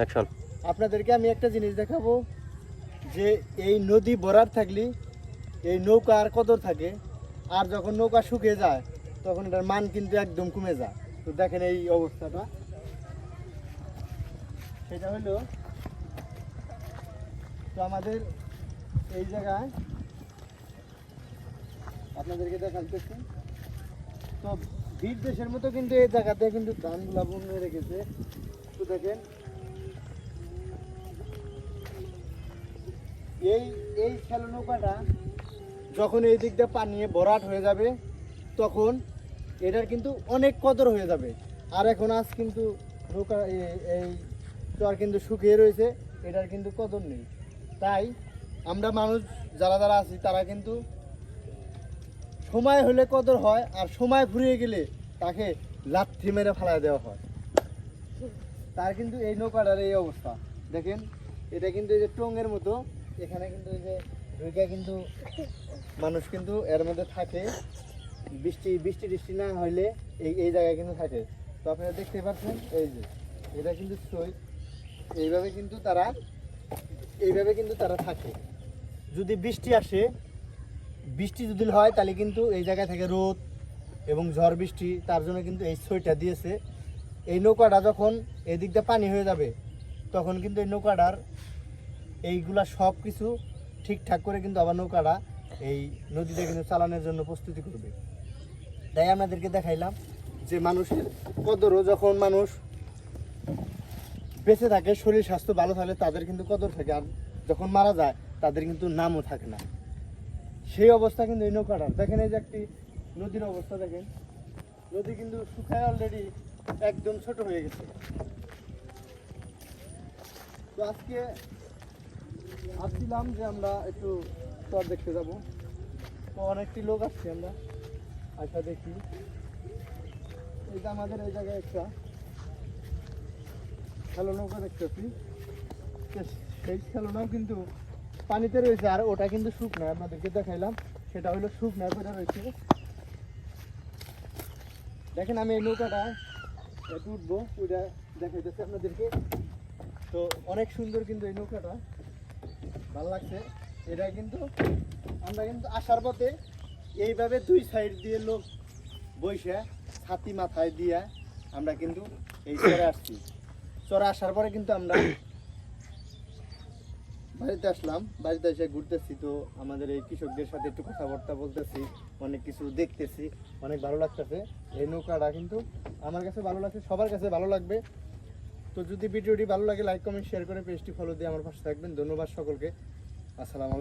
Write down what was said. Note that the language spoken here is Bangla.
অ্যাকশন। আপনাদেরকে আমি একটা জিনিস দেখাবো যে এই নদী ভরাট থাকলে এই নৌকার কদর থাকে, আর যখন নৌকা শুকিয়ে যায় তখন এটার মান কিন্তু একদম কমে যায়। তো দেখেন এই অবস্থাটা, সেটা হলো তো আমাদের এই জায়গায় আপনাদেরকে দেখাচ্ছি। তো বীর দেশের মতো কিন্তু এই জায়গাতে কিন্তু ধানগুলা বন্যে রেখেছে। তো দেখেন এই এই শ্যালো নৌকাটা যখন এই দিকটা পানি ভরাট হয়ে যাবে তখন এটার কিন্তু অনেক কদর হয়ে যাবে। আর এখন আজ কিন্তু নৌকা এই চর কিন্তু শুকিয়ে রয়েছে, এটার কিন্তু কদর নেই। তাই আমরা মানুষ যারা যারা আছি তারা কিন্তু সময় হলে কদর হয়, আর সময় ফুরিয়ে গেলে তাকে লাথি মেরে ফেলায় দেওয়া হয়। তার কিন্তু এই নৌকাটার এই অবস্থা দেখেন, এটা কিন্তু এই যে টঙের মতো, এখানে কিন্তু এই যে ঢুকে কিন্তু মানুষ কিন্তু এর মধ্যে থাকে, বৃষ্টি টিষ্টি না হইলে এই জায়গায় কিন্তু থাকে। তো আপনারা দেখতে পাচ্ছেন এই যে এটা কিন্তু সই এইভাবে কিন্তু তারা থাকে। যদি বৃষ্টি আসে, বৃষ্টি যদি হয় তাহলে কিন্তু এই জায়গায় থাকে রোদ এবং ঝড় বৃষ্টি, তার জন্য কিন্তু এই সইটা দিয়েছে। এই নৌকাটা যখন এই দিকটা পানি হয়ে যাবে তখন কিন্তু এই নৌকাটার এইগুলা সব কিছু ঠিকঠাক করে কিন্তু আবার নৌকাটা এই নদীতে কিন্তু চালানোর জন্য প্রস্তুতি করবে। তাই আপনাদেরকে দেখাইলাম যে মানুষের কদরও যখন মানুষ বেঁচে থাকে, শরীর স্বাস্থ্য ভালো থাকলে তাদের কিন্তু কদর থাকে, আর যখন মারা যায় তাদের কিন্তু নামও থাকে না। সেই অবস্থা কিন্তু এই নৌকাটার দেখেন, এই যে একটি নদীর অবস্থা দেখেন, নদী কিন্তু শুকায় অলরেডি একদম ছোট হয়ে গেছে। তো আজকে আসছিলাম যে আমরা একটু চর দেখতে যাব। তো অনেকটি লোক আসছে, আমরা আশা দেখি এই যে আমাদের এই জায়গায় একটা শ্যালো নৌকা দেখতেছি, সেই শ্যালো নৌ কিন্তু পানিতে রয়েছে, আর ওটা কিন্তু শুকনো, আপনাদেরকে দেখাইলাম সেটা হলো শুকনো করে রয়েছে। দেখেন আমি এই নৌকাটা উঠবো, ওইটা দেখাইতেছি আপনাদেরকে। তো অনেক সুন্দর কিন্তু এই নৌকাটা, ভালো লাগছে। এটা কিন্তু আমরা কিন্তু আসার পথে এইভাবে দুই সাইড দিয়ে লোক বসে ছাতি মাথায় দিয়ে আমরা কিন্তু এই চরে আসছি। চরে আসার পরে কিন্তু আমরা বাড়িতে আসলাম, বাড়িতে এসে ঘুরতেছি। তো আমাদের এই কৃষকদের সাথে একটু কথাবার্তা বলতেছি, অনেক কিছু দেখতেছি, অনেক ভালো লাগতেছে। এই নৌকাটা কিন্তু আমার কাছে ভালো লাগছে, সবার কাছে ভালো লাগবে। তো যদি ভিডিওটি ভালো লাগে লাইক কমেন্ট শেয়ার করে পেজটি ফলো দিয়ে আমার পাশে থাকবেন। ধন্যবাদ সকলকে। আসসালামু আলাইকুম।